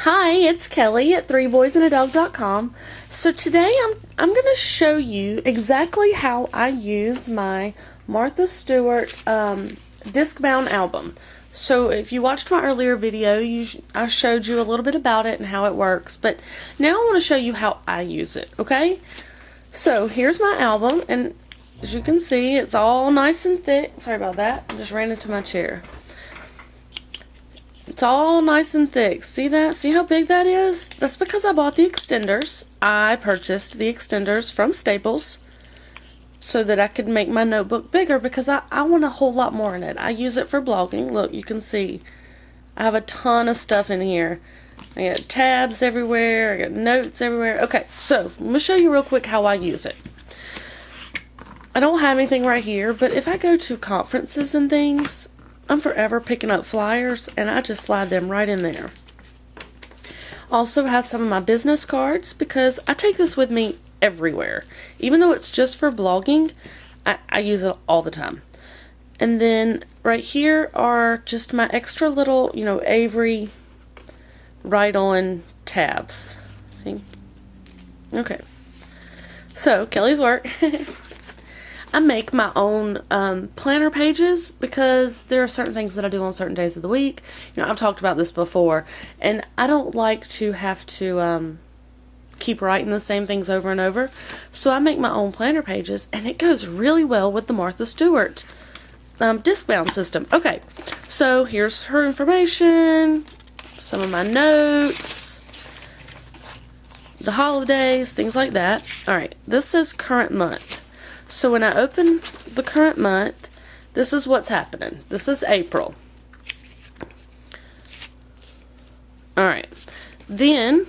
Hi, it's Kelly at 3boysandadog.com. So today I'm going to show you exactly how I use my Martha Stewart Discbound album. So if you watched my earlier video, I showed you a little bit about it and how it works, but now I want to show you how I use it, okay? So here's my album, and as you can see, it's all nice and thick. Sorry about that, I just ran into my chair. It's all nice and thick. See that? See how big that is? That's because I bought the extenders. I purchased the extenders from Staples so that I could make my notebook bigger because I want a whole lot more in it. I use it for blogging. Look, you can see I have a ton of stuff in here. I got tabs everywhere. I got notes everywhere. Okay, so let me show you real quick how I use it. I don't have anything right here, but if I go to conferences and things, I'm forever picking up flyers, and I just slide them right in there. Also have some of my business cards because I take this with me everywhere. Even though it's just for blogging, I use it all the time. And then right here are just my extra little, Avery write-on tabs. See? Okay. So, Kelly's work. I make my own planner pages because there are certain things that I do on certain days of the week. I've talked about this before, and I don't like to have to keep writing the same things over and over. So I make my own planner pages, and it goes really well with the Martha Stewart Discbound system. Okay, so here's her information, some of my notes, the holidays, things like that. Alright, this says current month. So when I open the current month, this is what's happening. This is April. Alright. Then,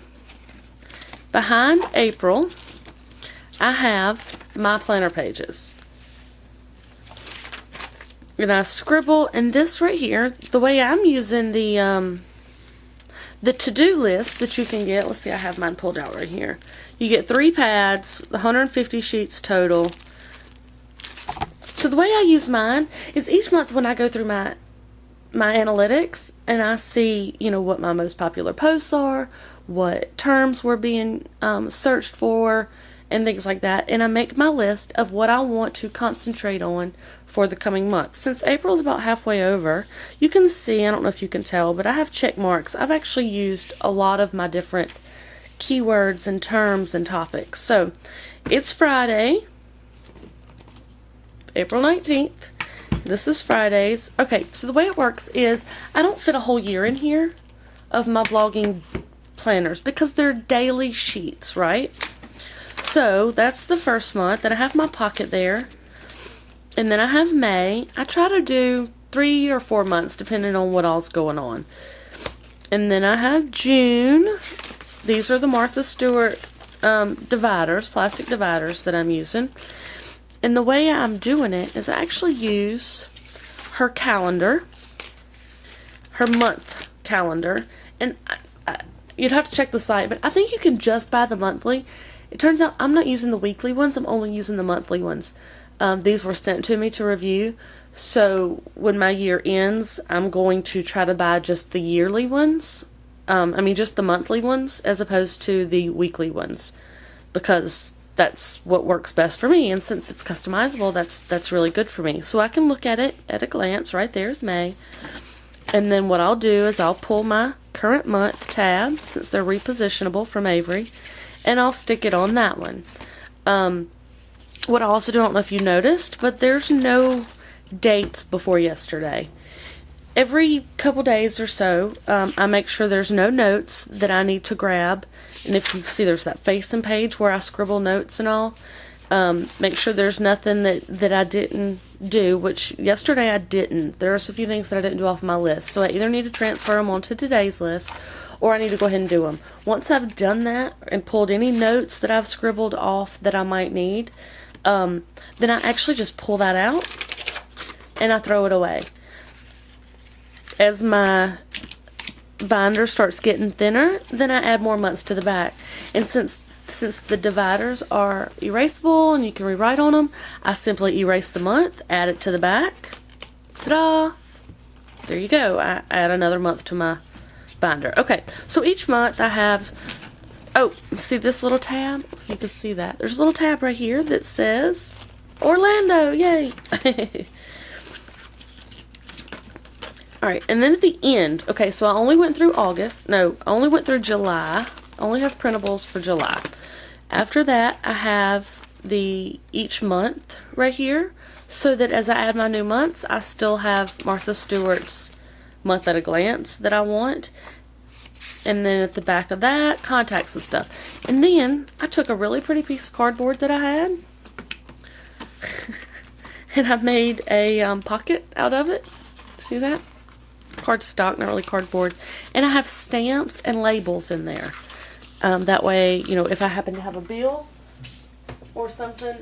behind April, I have my planner pages. And I scribble, and this right here, the way I'm using the to-do list that you can get, let's see, I have mine pulled out right here. You get 3 pads, 150 sheets total. So the way I use mine is each month when I go through my analytics and I see, what my most popular posts are, what terms were being searched for, and things like that. And I make my list of what I want to concentrate on for the coming month. Since April is about halfway over, you can see, I don't know if you can tell, but I have check marks. I've actually used a lot of my different keywords and terms and topics. So it's Friday, April 19th. This is Fridays. Okay, so the way it works is I don't fit a whole year in here of my blogging planners because they're daily sheets, right? So that's the first month. Then I have my pocket there. And then I have May. I try to do 3 or 4 months depending on what all's going on. And then I have June. These are the Martha Stewart dividers, plastic dividers that I'm using. And the way I'm doing it is I actually use her calendar, her month calendar, and you'd have to check the site, but I think you can just buy the monthly. It turns out I'm not using the weekly ones, I'm only using the monthly ones. These were sent to me to review, so when my year ends, I'm going to try to buy just the yearly ones, just the monthly ones, as opposed to the weekly ones, because that's what works best for me, and since it's customizable, that's really good for me. So I can look at it at a glance. Right there is May, and then what I'll do is I'll pull my current month tab, since they're repositionable from Avery, and I'll stick it on that one. What I also do, I don't know if you noticed, but there's no dates before yesterday. Every couple days or so, I make sure there's no notes that I need to grab. And if you see, there's that facing page where I scribble notes and all. Make sure there's nothing that I didn't do, which yesterday I didn't. There's a few things that I didn't do off my list. So I either need to transfer them onto today's list, or I need to go ahead and do them. Once I've done that and pulled any notes that I've scribbled off that I might need, then I actually just pull that out and I throw it away. As my binder starts getting thinner, then I add more months to the back. And since the dividers are erasable and you can rewrite on them, I simply erase the month, add it to the back. Ta-da! There you go. I add another month to my binder. Okay, so each month I have, oh, see this little tab? If you can see that. There's a little tab right here that says Orlando, yay! Alright, and then at the end, okay, so I only went through August. No, I only went through July. I only have printables for July. After that, I have the each month right here, so that as I add my new months, I still have Martha Stewart's month at a glance that I want. And then at the back of that, contacts and stuff. And then I took a really pretty piece of cardboard that I had, and I made a pocket out of it. See that? Cardstock, not really cardboard. And I have stamps and labels in there. That way, you know, if I happen to have a bill or something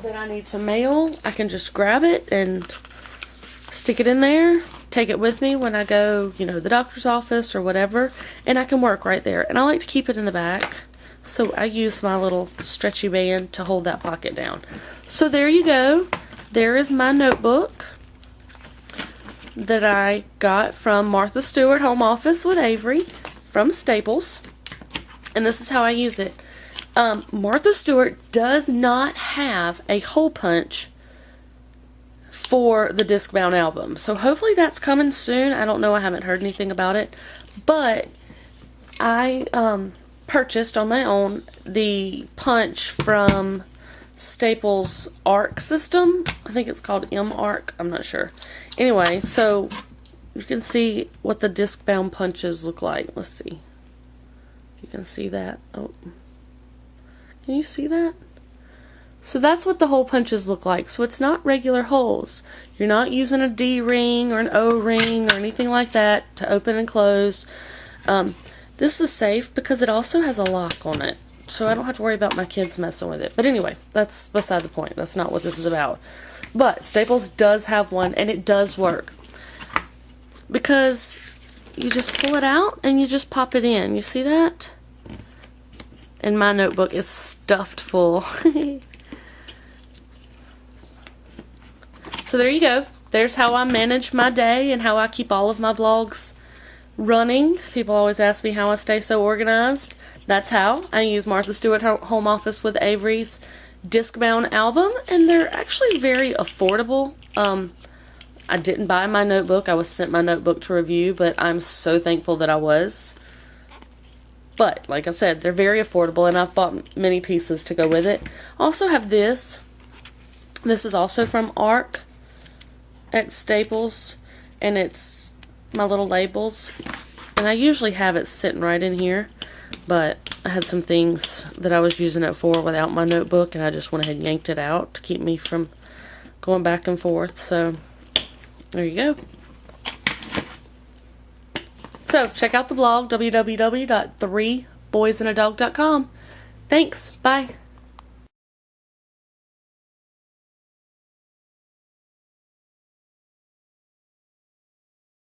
that I need to mail, I can just grab it and stick it in there, take it with me when I go, you know, the doctor's office or whatever, and I can work right there. And I like to keep it in the back, so I use my little stretchy band to hold that pocket down. So there you go. There is my notebook that I got from Martha Stewart Home Office with Avery from Staples. And this is how I use it. Martha Stewart does not have a hole punch for the Discbound album. So hopefully that's coming soon. I don't know. I haven't heard anything about it. But I purchased on my own the punch from Staples ARC system. I think it's called M-ARC. I'm not sure. Anyway, so you can see what the Discbound punches look like. Let's see. You can see that. Oh, can you see that? So that's what the hole punches look like. So it's not regular holes. You're not using a D-ring or an O-ring or anything like that to open and close. This is safe because it also has a lock on it. So I don't have to worry about my kids messing with it. But anyway, that's beside the point. That's not what this is about. But Staples does have one, and it does work. Because you just pull it out and you just pop it in. You see that? And my notebook is stuffed full. So there you go. There's how I manage my day and how I keep all of my blogs running. People always ask me how I stay so organized. That's how. I use Martha Stewart Home Office with Avery's Discbound album, and they're actually very affordable. I didn't buy my notebook. I was sent my notebook to review, but I'm so thankful that I was. But, like I said, they're very affordable, and I've bought many pieces to go with it. I also have this. This is also from ARC at Staples, and it's my little labels. And I usually have it sitting right in here, but I had some things that I was using it for without my notebook, and I just went ahead and yanked it out to keep me from going back and forth. So, there you go. So, check out the blog, www.3boysandadog.com. Thanks. Bye.